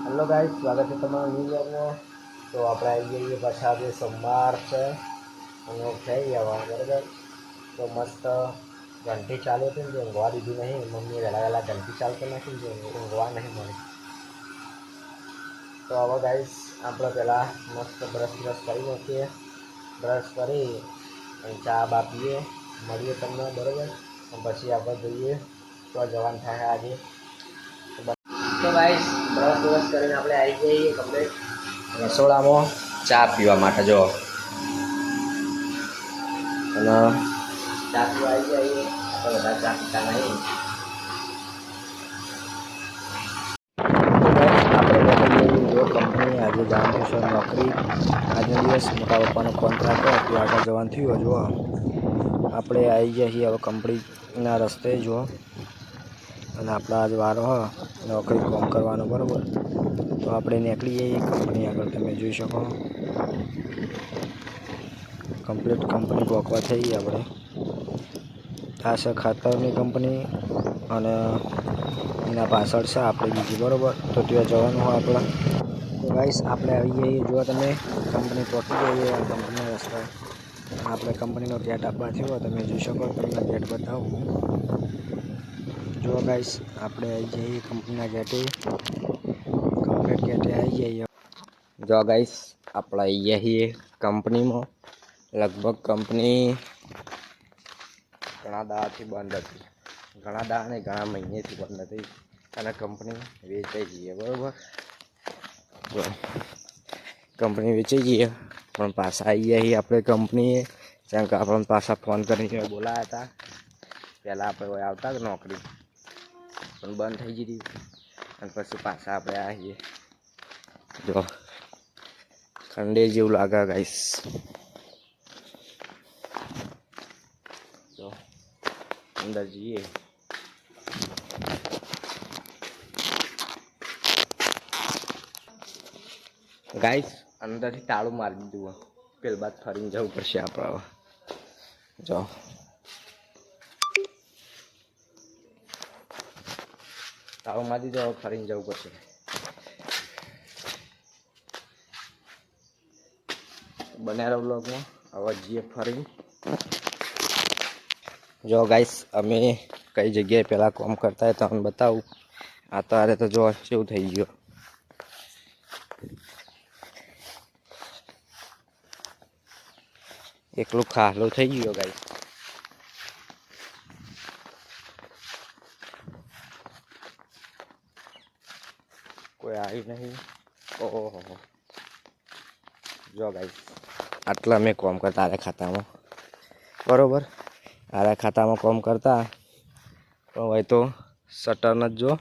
Hello guys, स्वागत है તમારું ન્યૂ બ્લોગમાં। તો આપણે આવી જઈએ પાછા આજે સોમવાર છે અને થઈ ગયા બરાબર। તો મસ્ત ઘંટી ચાલુ હતી ને ઊંઘવા દીધી નહીં, મમ્મીએ વહેલા વહેલા ઘંટી ચાલુ કરી નાખી ને ઊંઘવા નહીં મળે। તો હવે ગાઈસ આપણે પહેલાં મસ્ત બ્રશ કરી નાખીએ, બ્રશ કરી અને ચા બા પીએ, મળીએ તમને બરાબર। પછી આપણે જોઈએ તો જવાનું થાય આજે। તો ગાઈસ બ્રશ કરીને આપણે આવી જઈએ કમ્પ્લીટ રસોડામાં ચા પીવા માટે। જો અને ચા પીવા આવી જઈએ આપણે બધા ચા પીતા નહીં। જો કંપની આજે જવાનું છે નોકરી, આજનો દિવસ મોટા પપ્પાનો કોન્ટ્રાક્ટ હતો તો આગળ જવાનું થયું। જો આપણે આવી ગયા છીએ હવે કંપનીના રસ્તે જો, અને આપણા આજ વારો હ નોકરી કામ કરવાનો બરાબર। તો આપણે નીકળી જઈએ કંપની આગળ, તમે જોઈ શકો કમ્પ્લીટ કંપની પહોંચવા થઈ આપણે। આ છે ખાતરની કંપની અને એના પાછળ છે આપણે બીજી બરાબર। તો ત્યાં જવાનું હોય આપણે। તો ગાઈસ આપણે આવી જઈએ, જો તમે કંપની પહોંચી જઈએ કંપનીના રસ્તે, આપણે કંપનીનો ગેટ આપવા થયો તમે જોઈ શકો, તમને ગેટ બતાવું। જો ગાઈસ આપણે આવી જઈએ કંપનીના ગેટે, કમ્પ્લીટ ગેટે આવી જઈએ। જો ગાઈસ આપણે આવી ગયા છીએ કંપનીમાં। લગભગ કંપની ઘણા દાડાથી બંધ હતી, ઘણા દાડા ને ઘણા મહિનેથી બંધ હતી અને કંપની વેચાઈ જઈએ બરાબર। જો કંપની વેચાઈ જઈએ પણ પાછા આવી ગયા છીએ આપણે કંપનીએ, જેમ કે આપણને પાછા ફોન કરીને બોલાયા હતા। પહેલાં આપણે આવતા નોકરી પણ બંધ થઈ ગઈ હતી અને પછી પાછા આપણે આવીએ। જો ઠંડે જેવું લાગે ગાઈસ। જો અંદર જઈએ, ગાઈસ અંદરથી તાળું મારી દીધું, પેલી બાદ ફરીને જવું પડશે આપણે। જો તાળું મારી દીધું, હવે ફરીને જવું પડશે। બન્યા રહો બ્લોગમાં, હવે જઈએ ફરીને। જો ગાઈસ અમે કઈ જગ્યાએ પહેલાં કામ કરતા હોય તમને બતાવું। આ તારે તો જો કેવું થઈ ગયો, એકલું ખાલું થઈ ગયો ગાઈસ। કોઈ આવ્યું નહીં। ઓહો જો ગાઈસ આટલા મેં કામ કરતા આરા ખાતામાં બરાબર। આરા ખાતામાં કામ કરતા પણ હોય તો શટર ન જો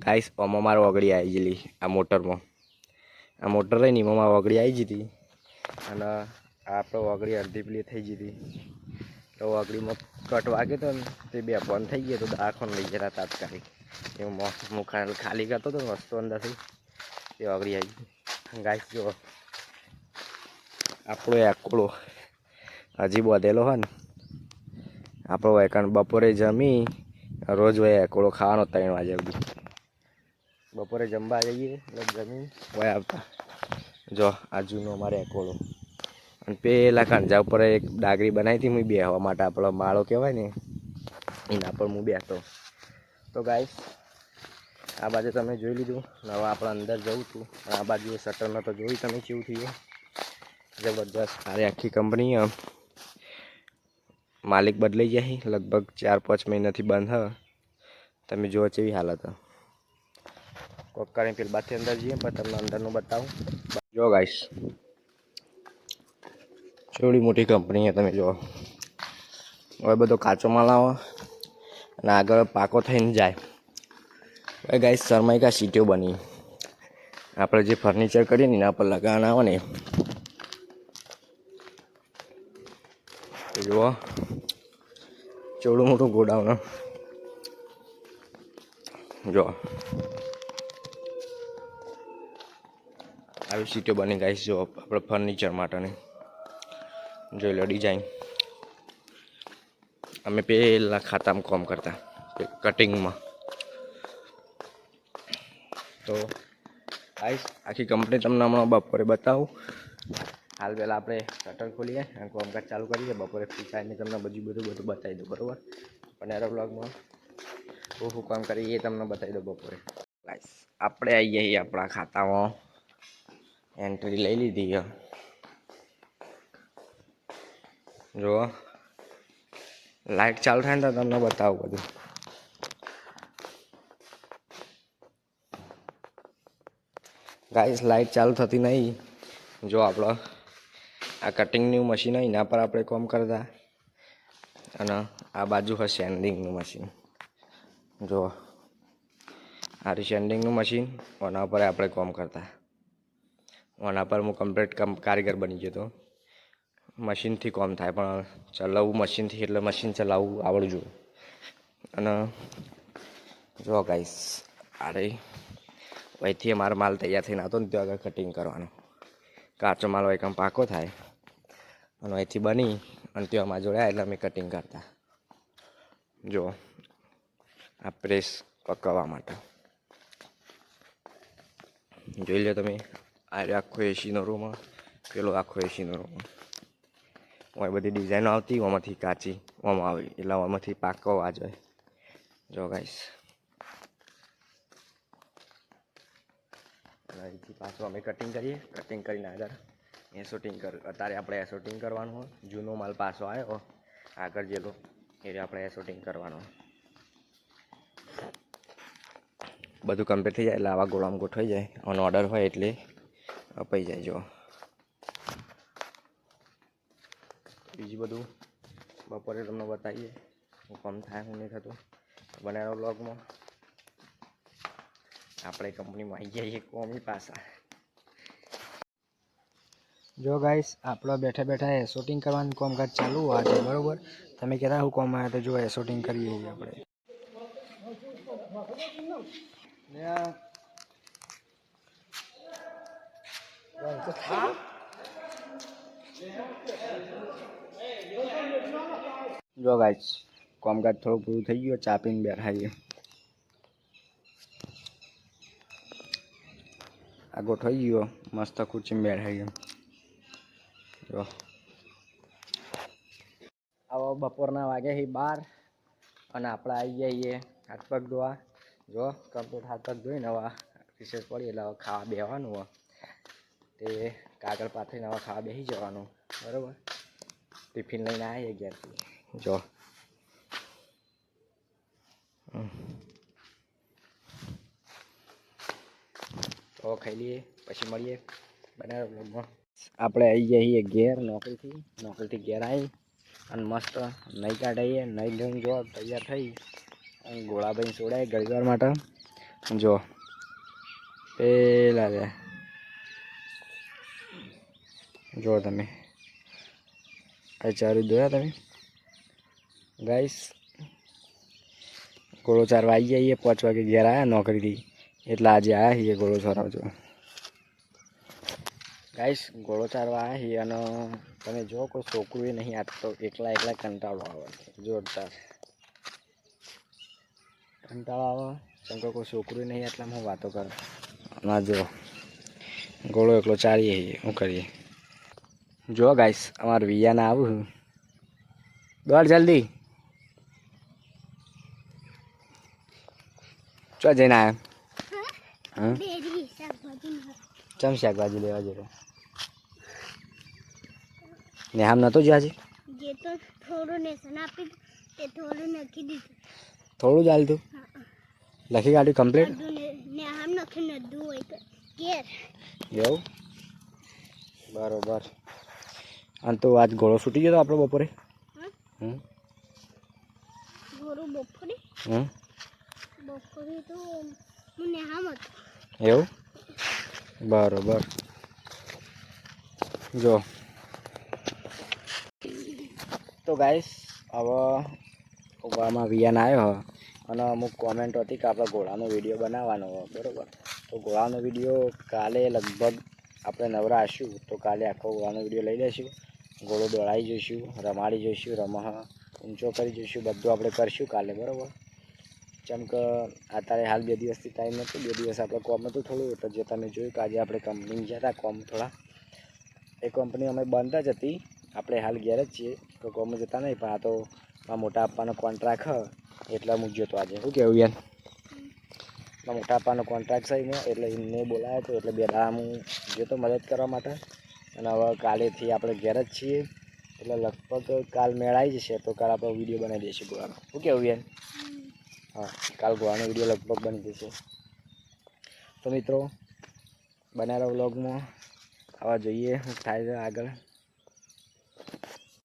ગાઈસ, આમાં મારે ઓગળી આવી ગયેલી આ મોટરમાં, આ મોટર રહીને એમાં ઓગળી આવી જતી અને આપણે ઓગળી અડધી પેલી થઈ જતી। તો ઓગળીમાં કટ વાગ્યો હતો ને તે બે બંધ થઈ ગયો તો દવાખાને લઈ જતા તાત્કાલિક। એવું હું ખાલી કરતો હતો વસ્તુ અંદરથી તે ઓગળી આવી। ગાઈસ જો આપણો એકોળો હજી બધેલો હોય ને, આપણો વાયકાણ બપોરે જમી રોજ હોય એકોળો ખાવાનો 3 વાગે સુધી। બપોરે જમવા જઈએ એટલે જમીન હોય આવતા। જો આ જૂનો અમારે એકોળો, અને પેલા કાંજા ઉપર એક ડાગરી બનાવી હતી હું બેસવા માટે, આપણો માળો કહેવાય ને એના પર હું બેસતો। તો ગાઈસ આ બાજુ તમે જોઈ લીધું, હવે આપણે અંદર જવું છું। આ બાજુ શટરનો તો જોયું તમે કેવું થયું, જબરદસ્ત। સારી આખી કંપની માલિક બદલાઈ જાય, લગભગ 4-5 મહિનાથી બંધ હ। તમે જુઓ કેવી હાલત હ। કોક કરીને પેલી બાદથી અંદર જઈએ પણ તમને અંદરનું બતાવું। જો ગાઈસ થોડી મોટી કંપની તમે જુઓ, હવે બધો કાચો માલ આવે અને આગળ પાકો થઈને જાય। હવે ગાઈસ શરમાઈકા સીટીઓ બની, આપણે જે ફર્નિચર કરીએ ને એના પર લગાવવાના આવે ને, જુઓ ચોડું મોટું ગોડાઉન। જો આવી સીટો બની ગાઈસ, જો આપણે ફર્નિચર માટેની જોઈ લો ડિઝાઇન। અમે પેલા ખાતામાં કામ કરતા કટિંગમાં, તો ગાઈસ આખી કંપની તમને હમણાં બપોરે બતાવું. હાલ પહેલાં આપણે શટર ખોલીએ અને કામકાજ ચાલુ કરીએ. બપોરે ફ્રી થઈને તમને બધું બતાવી દઉં, બરાબર. અને એના બ્લોગમાં શું કામ કરીએ એ તમને બતાવી દઉં બપોરે. ગાઈસ આપણે આવી જઈએ આપણા ખાતામાં, એન્ટ્રી લઈ લીધી. જો લાઈટ ચાલુ થાય ને તો તમને બતાવું બધું. ગાઈસ લાઈટ ચાલુ થતી નહીં. જો આપણો આ કટિંગનું મશીન હોય એના પર આપણે કામ કરતા, અને આ બાજુ હશે સેન્ડિંગનું મશીન. જો આ સેન્ડિંગનું મશીન, ઓના પર આપણે કામ કરતા. ઓના પર હું કમ્પ્લીટ કારીગર બની ગયો હતો. મશીનથી કામ થાય પણ ચલાવવું મશીનથી, એટલે મશીન ચલાવવું આવડવું જોઈએ. અને જો ગાઈસ અરે અહીંથી અમારો માલ તૈયાર થઈને આવતો ને ત્યાં આગળ કટિંગ કરવાનો. કાચો માલ હોય કામ પાકો થાય અને અહીંથી બની અને ત્યાં અમારા જોડે એટલે અમે કટિંગ કરતા. જો આ પ્રેસ પકવવા માટે જોઈ લો તમે. આ આખો એસીનો રૂમ, પેલો આખો એસીનો રૂમ. ઓય બધી ડિઝાઇનો આવતી, ઓમાંથી કાચી ઓમાં આવી, એટલે ઓમાંથી પાકો અવાજ હોય. જો ગાઈસ અહીંથી પાછું અમે કટિંગ કરીએ. કટિંગ કરીને આગળ શૂટિંગ અત્યારે આપણે શૂટિંગ કરવાનું હોય. જૂનો માલ પાછો આવ્યો આગળ જેલો, એટલે આપણે શૂટિંગ કરવાનું. બધું કમ્પ્લીટ થઈ જાય એટલે આવા ગોળામાં ગોઠવાઈ જાય. અને ઓર્ડર હોય એટલે અપાઈ જાય. જો બીજું બધું બપોરે તમને બતાવીએ હું કામ થાય હું નહીં થતું. બનાવેલો બ્લોગમાં આપણે કંપનીમાં આવી જઈએ કોમી પાછા. જો ગાઈસ આપણો બેઠા બેઠા શૂટિંગ કરવાનું કામકાજ ચાલુ આજે, બરોબર. તમે કહેતા હું કોમ આવ્યા તો જો શૂટિંગ કરીએ આપણે. જો ગાઈસ કામકાજ થોડું પૂરું થઈ ગયું, ચા પીને બેઠા છીએ. આ ગોઠવાઈ ગયો મસ્ત ખુરશીમાં બેઠા છીએ. જો આવો બપોરના વાગ્યા છે 12 અને આપણે આવી જઈએ હાથ પગ ધોવા. જો કમ્પ્લીટ હાથ પગ ધોઈને હવે રિસેસ પડી એટલે હવે ખાવા બેસવાનું હોય. તે કાગળ પાથરીને હવે ખાવા બેસી જવાનું, બરાબર. ટિફિન લઈને આવીએ ઘેરથી. જો તો ખાઈ લઈએ પછી મળીએ બનાવે બ્લોગમાં. આપણે આવી જઈએ ઘેર નોકરીથી ઘેર આવી અને મસ્ત નહીં કાઢાઈએ. નહીં લઈને જો તૈયાર થઈ અને ગોળાભાઈ છોડાય ઘડીવાર માટે. જો પેલા રે જો તમે આ ચારું જોયા તમે ગાઈસ. ગોળો ચારવા આવી જઈએ. 5 વાગે ઘેર આવ્યા નોકરીથી, એટલે આજે આવ્યા છીએ ગોળો ચારવા. જો ગાઈસ ગોળો ચારવા આવ્યા છીએ અને તમે જો કોઈ છોકરું એ નહીં આપતો, એકલા કંટાળો આવે. જોરદાર કંટાળો આવે. કેમ કે કોઈ છોકરું નહીં એટલે હું વાતો કરું. ના જો ગોળો એકલો ચારીએ છીએ, શું કરીએ. જો ગાઈસ અમારે વિયાને આવું દોડ જલ્દી. ચો જઈને આવ્યા ચમ શાકભાજી લેવા જતો ને આમ નતો જ આજે. થોડું જ હાલતું લખી કાઢ્યું કમ્પ્લીટ. એવું બરોબર. અને તો આજ ગોળો છૂટી ગયો આપણો બપોરે. એવું બરોબર. જો તો ગાઈસ હવે આમાં વિયાન આવ્યો અને અમુક કોમેન્ટ હતી કે આપણે ઘોડાનો વિડીયો બનાવવાનો હોય, બરાબર. તો ઘોડાનો વિડીયો કાલે લગભગ આપણે નવરા હશું તો કાલે આખો ઘોડાનો વિડીયો લઈ લઈશું. ઘોડો દોડાવી જોઈશું, રમાડી જોઈશું, રમહ ઊંચો કરી જોઈશું, બધું આપણે કરીશું કાલે, બરાબર. જેમ કે અત્યારે હાલ 2 દિવસથી ટાઈમ નહોતો, 2 દિવસ આપણે કોમ હતું થોડું, એટલે જે તમે જોયું કે આજે આપણે કંપની ગયા હતા કોમ થોડા. એ કંપની અમે બંધ જ હતી, આપણે હાલ ઘેર જ છીએ, તો કોમ જતા નહીં. પણ આ તો મોટા આપવાનો કોન્ટ્રાક્ટ હ એટલે હું ગયો તો આજે. શું કહેવું યાર? મોટા આપવાનો કોન્ટ્રાક્ટ છે એમાં, એટલે એમને બોલાવ્યો હતો, એટલે 2 દાડા હું ગયો તો મદદ કરવા માટે. અને હવે કાલેથી આપણે ઘેર જ છીએ, એટલે લગભગ કાલ મેળ આવી જશે, તો કાલ આપણે વિડીયો બનાવી દઈશું ગોવાનો. શું કહેવું યાર? હા, કાલ ગોવાનો વિડીયો લગભગ બની જશે. તો મિત્રો બનાવેલા વ્લોગમાં આવા જોઈએ શું થાય છે આગળ.